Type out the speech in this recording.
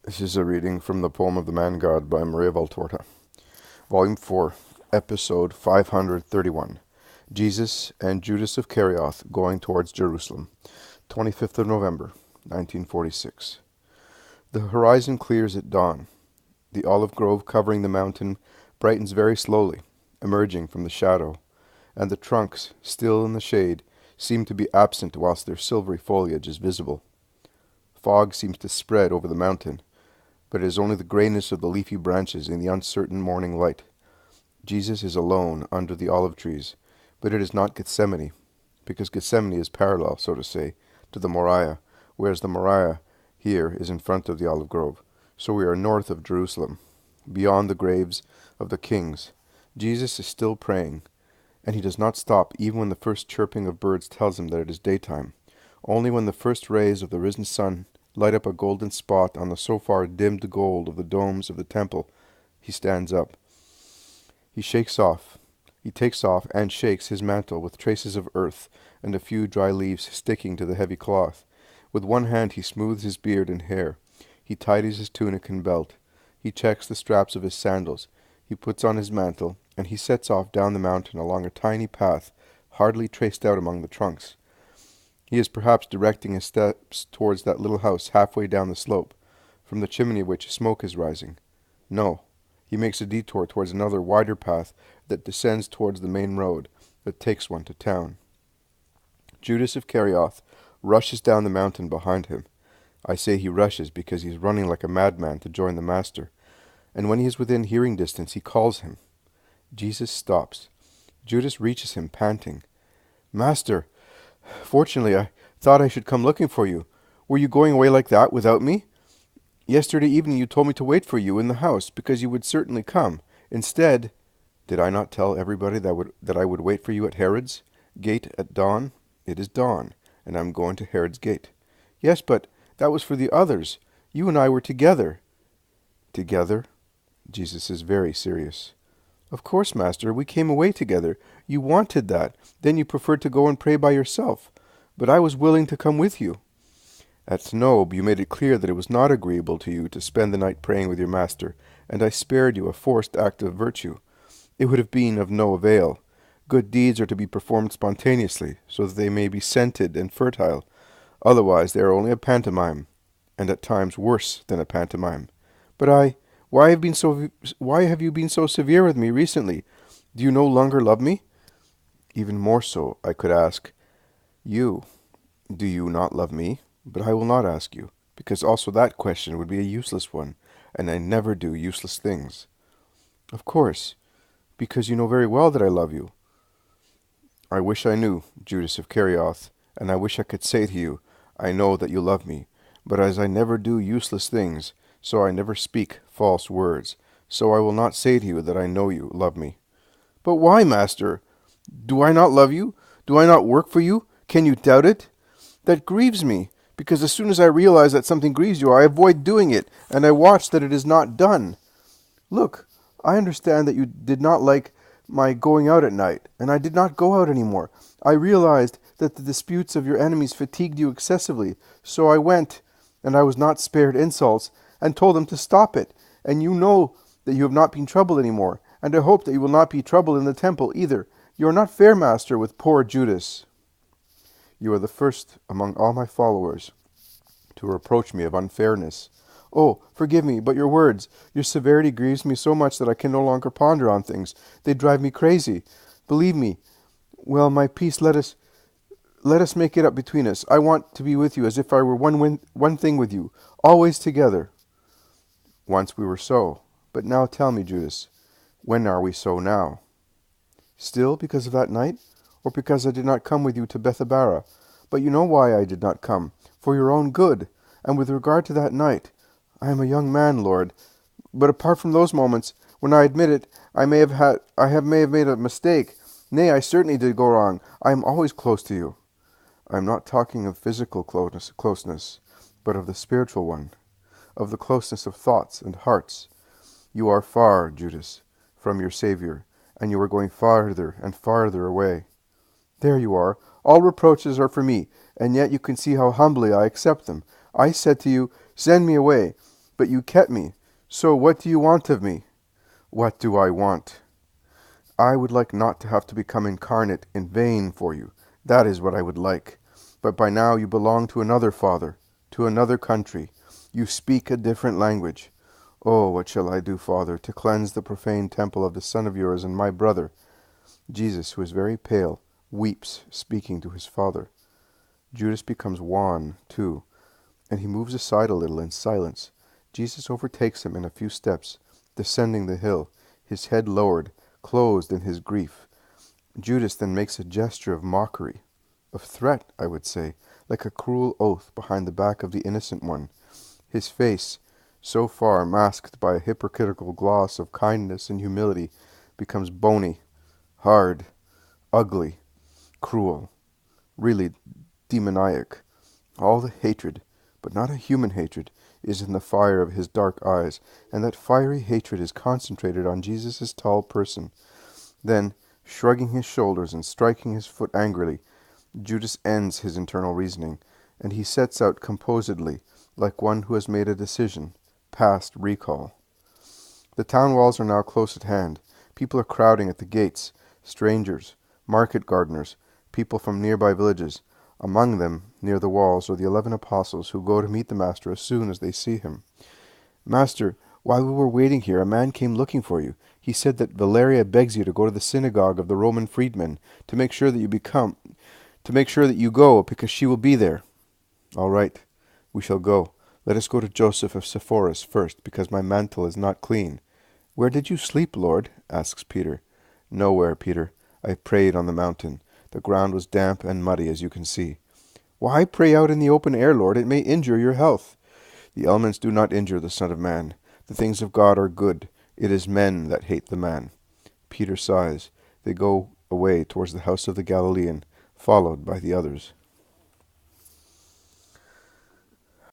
This is a reading from the poem of the Man God by Maria Valtorta, Volume 4, Episode 531. Jesus and Judas of Kerioth going towards Jerusalem, 25th of November, 1946. The horizon clears at dawn. The olive grove covering the mountain brightens very slowly, emerging from the shadow, and the trunks, still in the shade, seem to be absent whilst their silvery foliage is visible. Fog seems to spread over the mountain, but it is only the grayness of the leafy branches in the uncertain morning light. Jesus is alone under the olive trees, but it is not Gethsemane, because Gethsemane is parallel, so to say, to the Moriah, whereas the Moriah here is in front of the olive grove. So we are north of Jerusalem, beyond the graves of the kings. Jesus is still praying, and he does not stop even when the first chirping of birds tells him that it is daytime. Only when the first rays of the risen sun light up a golden spot on the so far dimmed gold of the domes of the temple, he stands up. He takes off and shakes his mantle with traces of earth and a few dry leaves sticking to the heavy cloth. With one hand he smooths his beard and hair. He tidies his tunic and belt. He checks the straps of his sandals. He puts on his mantle, and he sets off down the mountain along a tiny path, hardly traced out among the trunks. He is perhaps directing his steps towards that little house halfway down the slope, from the chimney of which smoke is rising. No, he makes a detour towards another wider path that descends towards the main road that takes one to town. Judas of Kerioth rushes down the mountain behind him. I say he rushes because he is running like a madman to join the master, and when he is within hearing distance he calls him. Jesus stops. Judas reaches him, panting. "Master, fortunately, I thought I should come looking for you. Were you going away like that without me? Yesterday evening you told me to wait for you in the house, because you would certainly come. Instead, did I not tell everybody that I would wait for you at Herod's gate at dawn? It is dawn, and I am going to Herod's gate." "Yes, but that was for the others. You and I were together." "Together?" Jesus is very serious. "Of course, Master, we came away together. You wanted that. Then you preferred to go and pray by yourself. But I was willing to come with you." "At Snobe you made it clear that it was not agreeable to you to spend the night praying with your master, and I spared you a forced act of virtue. It would have been of no avail. Good deeds are to be performed spontaneously, so that they may be scented and fertile. Otherwise they are only a pantomime, and at times worse than a pantomime. But why have you been so severe with me recently? Do you no longer love me?" "Even more so, I could ask you, do you not love me? But I will not ask you, because also that question would be a useless one, and I never do useless things." "Of course, because you know very well that I love you." "I wish I knew, Judas of Kerioth, and I wish I could say to you, I know that you love me, but as I never do useless things, so I never speak false words, so I will not say to you that I know you love me." "But why, Master? Do I not love you? Do I not work for you? Can you doubt it? That grieves me, because as soon as I realize that something grieves you, I avoid doing it, and I watch that it is not done. Look, I understand that you did not like my going out at night, and I did not go out any more. I realized that the disputes of your enemies fatigued you excessively, so I went, and I was not spared insults, and told them to stop it. And you know that you have not been troubled any more, and I hope that you will not be troubled in the temple either. You are not fair, Master, with poor Judas." "You are the first among all my followers to reproach me of unfairness." "Oh, forgive me, but your severity grieves me so much that I can no longer ponder on things. They drive me crazy. Believe me. Well, my peace, let us make it up between us. I want to be with you as if I were one thing with you, always together." "Once we were so. But now tell me, Judas, when are we so now?" "Still because of that night? Or because I did not come with you to Bethabara? But you know why I did not come. For your own good. And with regard to that night, I am a young man, Lord. But apart from those moments, when I admit it, I may have made a mistake. Nay, I certainly did go wrong. I am always close to you." "I am not talking of physical closeness, but of the spiritual one, of the closeness of thoughts and hearts. You are far, Judas, from your Savior, and you are going farther and farther away. There you are. All reproaches are for me, and yet you can see how humbly I accept them. I said to you, 'Send me away.' But you kept me. So what do you want of me? What do I want? I would like not to have to become incarnate in vain for you. That is what I would like. But by now you belong to another father, to another country. You speak a different language. Oh, what shall I do, Father, to cleanse the profane temple of the son of yours and my brother? Jesus, who is very pale, weeps, speaking to his father. Judas becomes wan, too, and he moves aside a little in silence. Jesus overtakes him in a few steps, descending the hill, his head lowered, closed in his grief. Judas then makes a gesture of mockery, of threat, I would say, like a cruel oath behind the back of the innocent one. His face, so far masked by a hypocritical gloss of kindness and humility, becomes bony, hard, ugly, cruel, really demoniac. All the hatred, but not a human hatred, is in the fire of his dark eyes, and that fiery hatred is concentrated on Jesus' tall person. Then, shrugging his shoulders and striking his foot angrily, Judas ends his internal reasoning, and he sets out composedly, like one who has made a decision, past recall. The town walls are now close at hand. People are crowding at the gates, strangers, market gardeners, people from nearby villages. Among them, near the walls, are the 11 apostles who go to meet the Master as soon as they see him. Master, while we were waiting here, a man came looking for you. He said that Valeria begs you to go to the synagogue of the Roman freedmen to make sure that you go, because she will be there. All right, we shall go. Let us go to Joseph of Sepphoris first, because my mantle is not clean. Where did you sleep, Lord? Asks Peter. Nowhere, Peter. I prayed on the mountain. The ground was damp and muddy, as you can see. Why pray out in the open air, Lord? It may injure your health. The elements do not injure the Son of Man. The things of God are good. It is men that hate the man. Peter sighs. They go away towards the house of the Galilean, followed by the others.